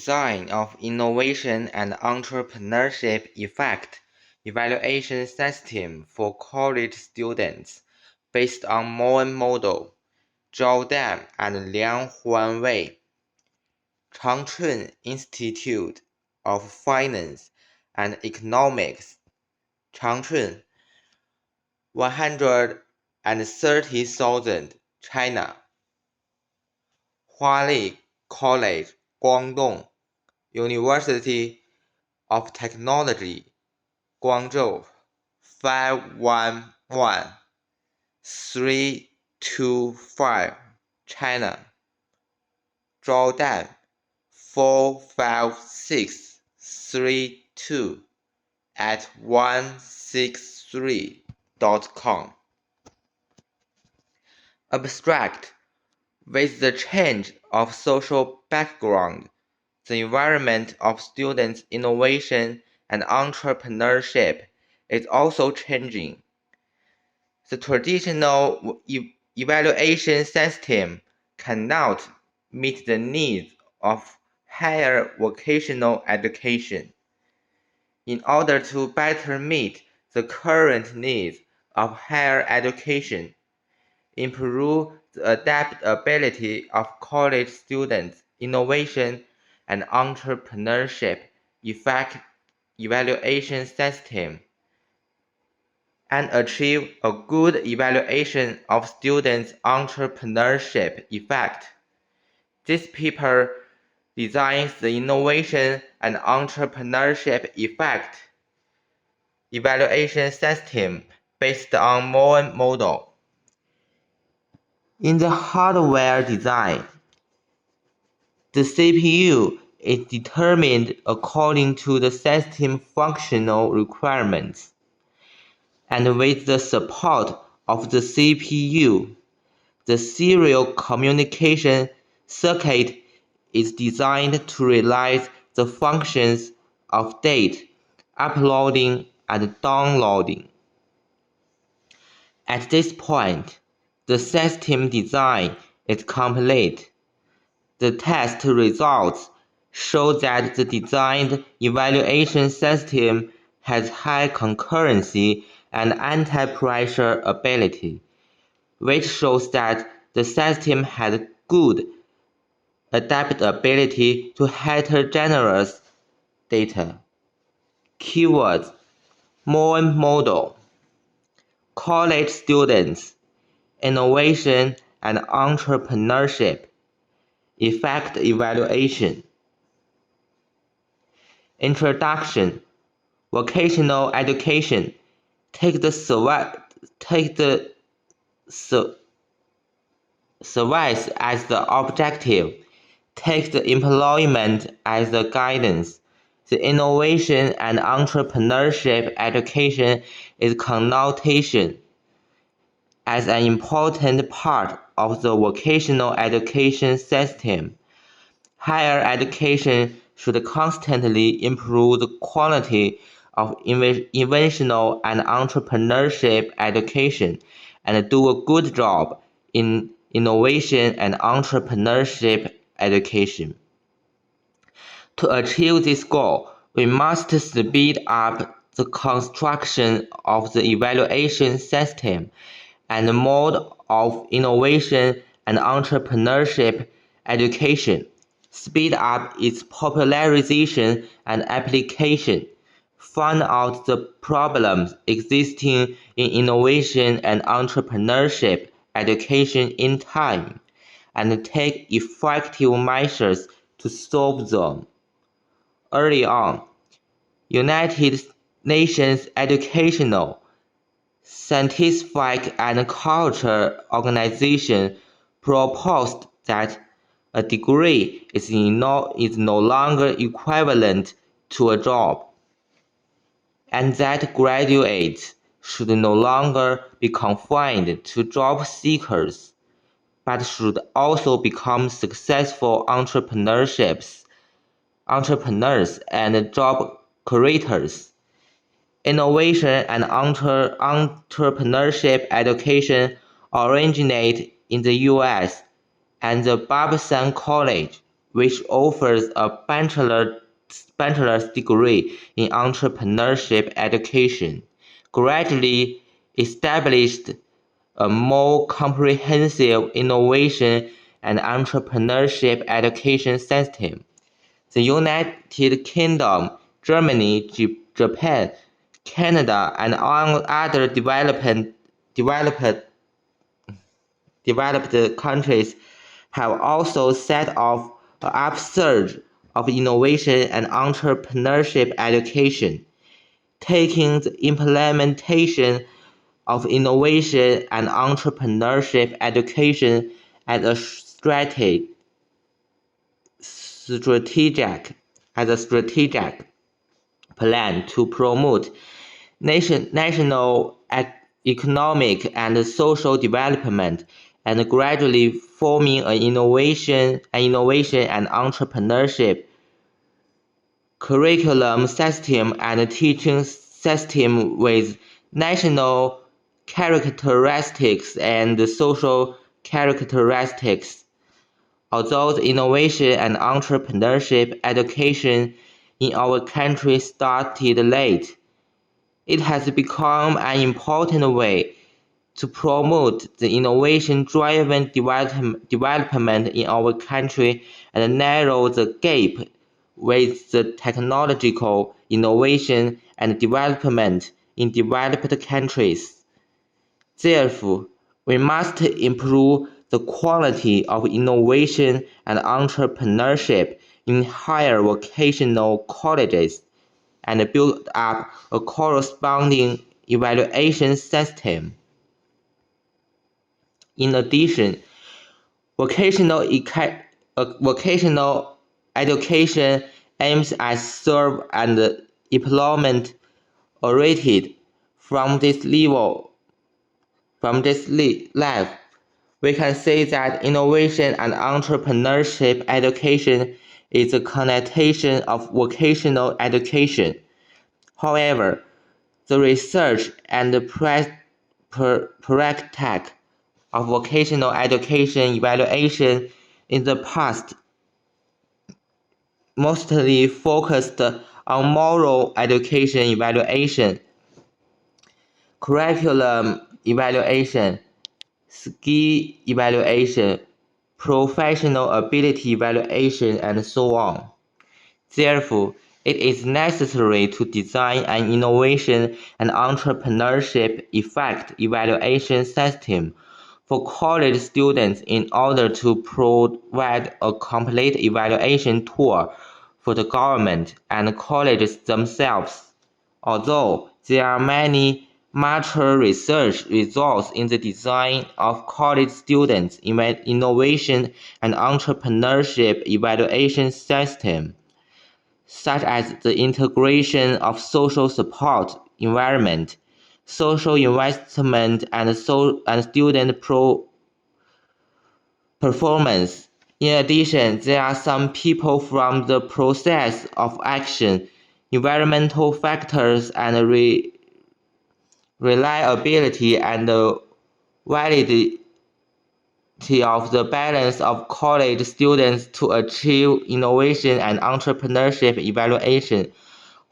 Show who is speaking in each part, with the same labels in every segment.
Speaker 1: Design of Innovation and Entrepreneurship Effect Evaluation System for College Students based on MOA model, Zhao and Liang Huan-wei, Changchun Institute of Finance and Economics, Changchun, 130,000, China. Huali College, Guangdong, University of Technology, Guangzhou, 511325, China. Zhao 45632 at 163.com. Abstract. With the change of social background, the environment of students' innovation and entrepreneurship is also changing. The traditional evaluation system cannot meet the needs of higher vocational education. In order to better meet the current needs of higher education, improve the adaptability of college students' innovation and entrepreneurship effect evaluation system, and achieve a good evaluation of students' entrepreneurship effect. This paper designs the innovation and entrepreneurship effect evaluation system based on MOA model. In the hardware design, the CPU is determined according to the system functional requirements, and with the support of the CPU, the serial communication circuit is designed to realize the functions of data uploading and downloading. At this point, the system design is complete. The test results show that the designed evaluation system has high concurrency and anti-pressure ability, which shows that the system has good adaptability to heterogeneous data. Keywords: MOA model, college students, innovation and entrepreneurship, effect evaluation. Introduction: vocational education. Take the service as the objective. Take the employment as the guidance. The innovation and entrepreneurship education is connotation as an important part of the vocational education system. Higher education should constantly improve the quality of inventional and entrepreneurship education and do a good job in innovation and entrepreneurship education. To achieve this goal, we must speed up the construction of the evaluation system and mode of innovation and entrepreneurship education, speed up its popularization and application, find out the problems existing in innovation and entrepreneurship education in time, and take effective measures to solve them. Early on, United Nations Educational, Scientific and Cultural Organization proposed that a degree is no longer equivalent to a job, and that graduates should no longer be confined to job seekers, but should also become successful entrepreneurs and job creators. Innovation and entrepreneurship education originate in the US, and the Babson College, which offers a bachelor's degree in entrepreneurship education, gradually established a more comprehensive innovation and entrepreneurship education system. The United Kingdom, Germany, Japan, Canada, and other developed countries have also set off an upsurge of innovation and entrepreneurship education, taking the implementation of innovation and entrepreneurship education as a strategic plan to promote national economic and social development, and gradually forming an innovation and entrepreneurship curriculum system and teaching system with national characteristics and social characteristics. Although the innovation and entrepreneurship education in our country started late, it has become an important way to promote the innovation-driven development in our country and narrow the gap with the technological innovation and development in developed countries. Therefore, we must improve the quality of innovation and entrepreneurship in higher vocational colleges and build up a corresponding evaluation system. In addition, vocational education aims at serve and employment oriented from this level. We can say that innovation and entrepreneurship education is a connotation of vocational education. However, the research and practice of vocational education evaluation in the past mostly focused on moral education evaluation, curriculum evaluation, skill evaluation, professional ability evaluation, and so on. Therefore, it is necessary to design an innovation and entrepreneurship effect evaluation system for college students in order to provide a complete evaluation tool for the government and colleges themselves. Although there are many mature research results in the design of college students' innovation and entrepreneurship evaluation system, such as the integration of social support environment, social investment, and student performance. In addition, there are some people from the process of action, environmental factors, and reliability and validity of the balance of college students to achieve innovation and entrepreneurship evaluation.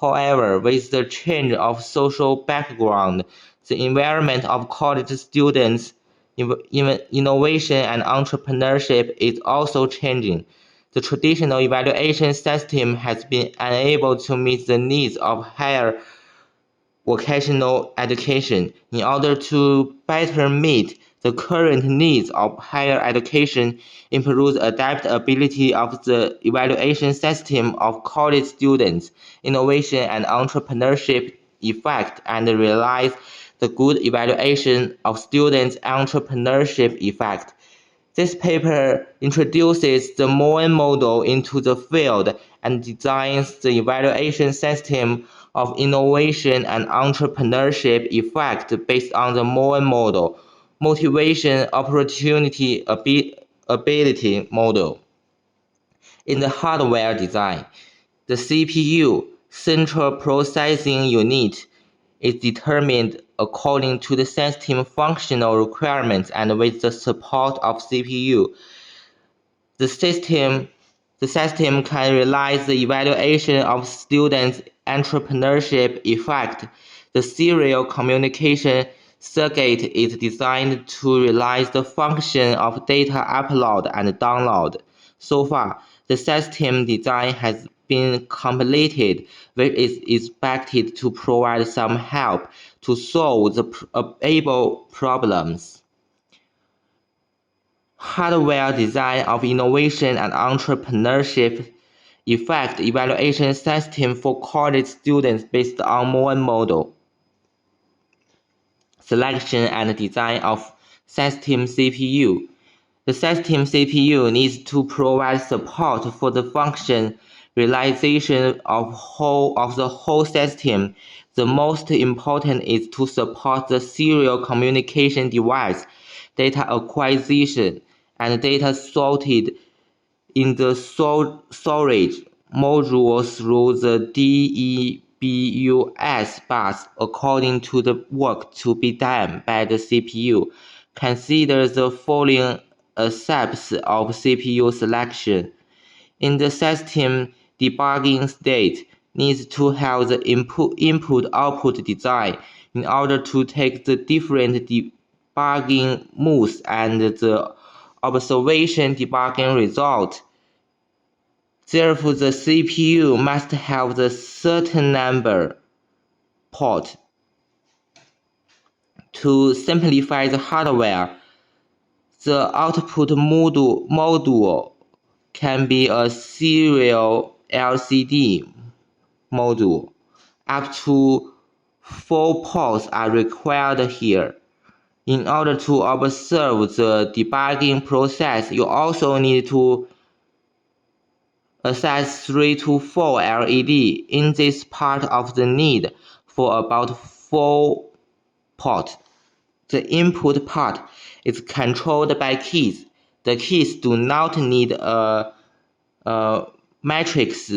Speaker 1: However, with the change of social background, the environment of college students' innovation and entrepreneurship is also changing. The traditional evaluation system has been unable to meet the needs of higher vocational education. In order to better meet the current needs of higher education, improve the adaptability of the evaluation system of college students, innovation and entrepreneurship effect, and realize the good evaluation of students' entrepreneurship effect. This paper introduces the MOA model into the field and designs the evaluation system of innovation and entrepreneurship effect based on the MOA model, motivation, opportunity, ability model. In the hardware design, the CPU, central processing unit, is determined according to the system functional requirements and with the support of CPU. The The system can realize the evaluation of students' entrepreneurship effect. The serial communication circuit is designed to realize the function of data upload and download. So far, the system design has been completed, which is expected to provide some help to solve the able problems. Hardware design of innovation and entrepreneurship effect evaluation system for college students based on MOA model. Selection and design of system CPU. The system CPU needs to provide support for the function realization of the whole system. The most important is to support the serial communication device, data acquisition, and data sorted in the storage module through the DEBUS bus according to the work to be done by the CPU. Consider the following aspects of CPU selection. In the system debugging state, needs to have the input-output design in order to take the different debugging modes and the observation debugging result. Therefore, the CPU must have the certain number port. To simplify the hardware, the output module can be a serial LCD module. Up to 4 ports are required here. In order to observe the debugging process, you also need to access 3 to 4 LED. In this part of the need for about 4 ports. The input part is controlled by keys. The keys do not need a matrix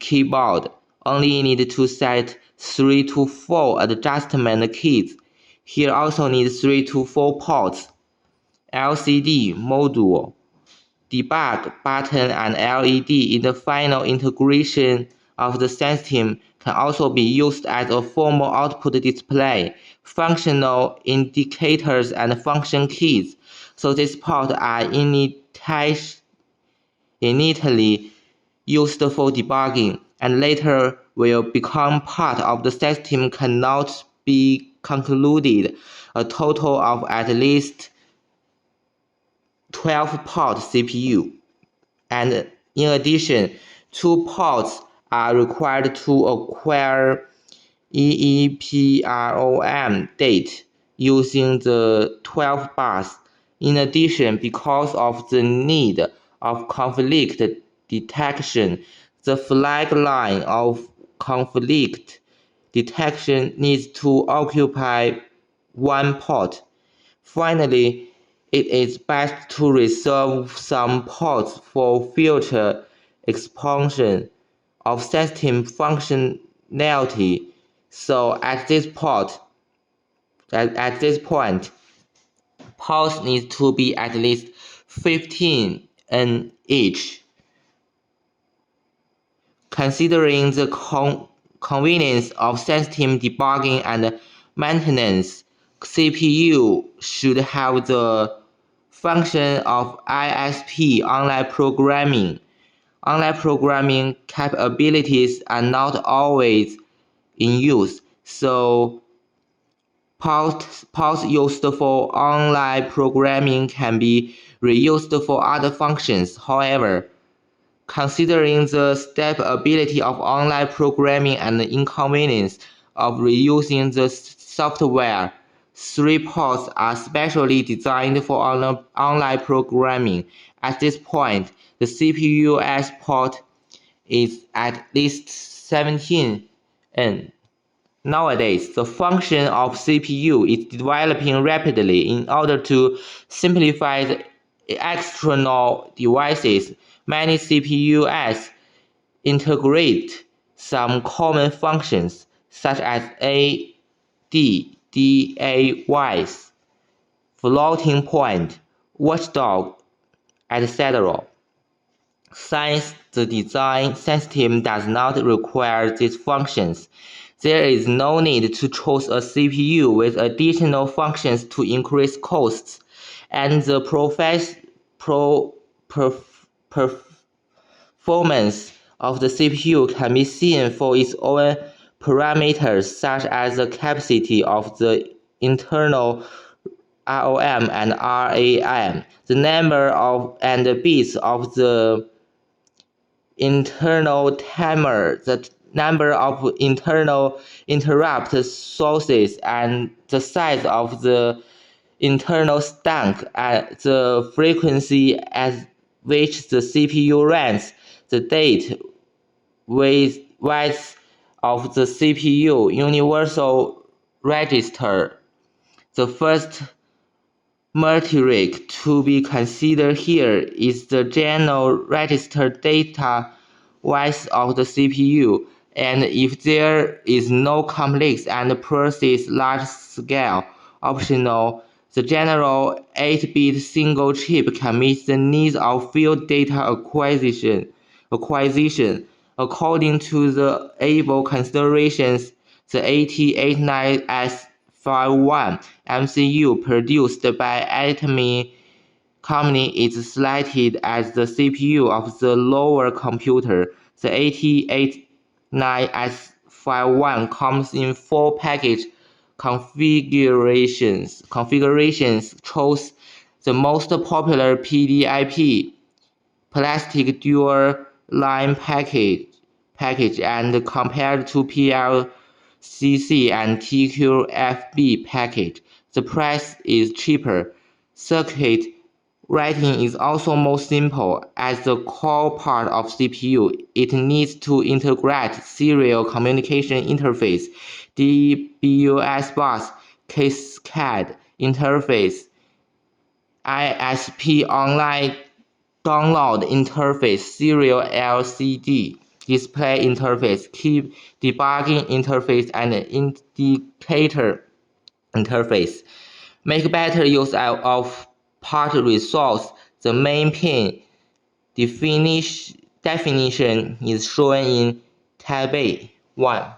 Speaker 1: keyboard, only need to set 3 to 4 adjustment keys. Here also need 3 to 4 ports. LCD module, debug button and LED in the final integration of the system can also be used as a formal output display, functional indicators and function keys. So these ports are initially used for debugging and later will become part of the system cannot be concluded. A total of at least 12-port CPU. And in addition, 2 ports are required to acquire EEPROM date using the 12 bus. In addition, because of the need of conflict detection, the flag line of conflict detection needs to occupy 1 port. Finally, it is best to reserve some ports for future expansion of system functionality. So at this point, ports need to be at least 15 in each. Considering the convenience of system debugging and maintenance, CPU should have the function of ISP online programming. Online programming capabilities are not always in use, so ports used for online programming can be reused for other functions. However, considering the stability of online programming and the inconvenience of reusing the software, 3 ports are specially designed for online programming. At this point, the CPU's port is at least 17, and nowadays, the function of CPU is developing rapidly. In order to simplify the external devices, many CPUs integrate some common functions such as DAYs, floating point, watchdog, etc. Since the design system does not require these functions, there is no need to choose a CPU with additional functions to increase costs, and the performance of the CPU can be seen for its own parameters such as the capacity of the internal ROM and RAM, the number of and bits of the internal timer, the number of internal interrupt sources, and the size of the internal stack, and the frequency at which the CPU runs, the date width of the CPU universal register. The first metric to be considered here is the general register data width of the CPU, and if there is no complex and precise large-scale optional, the general 8-bit single chip can meet the needs of field data acquisition. According to the above considerations, the AT89S51 MCU produced by Atomy Company is selected as the CPU of the lower computer. The AT89S51 comes in 4 package configurations. Chose the most popular PDIP plastic dual line package and compared to PLCC and TQFB package, the price is cheaper. Circuit writing is also more simple. As the core part of CPU, it needs to integrate serial communication interface, DBus bus, cascade interface, ISP online download interface, serial LCD display interface, key debugging interface, and indicator interface. Make better use of part resource. The main pin definition is shown in Tab 1.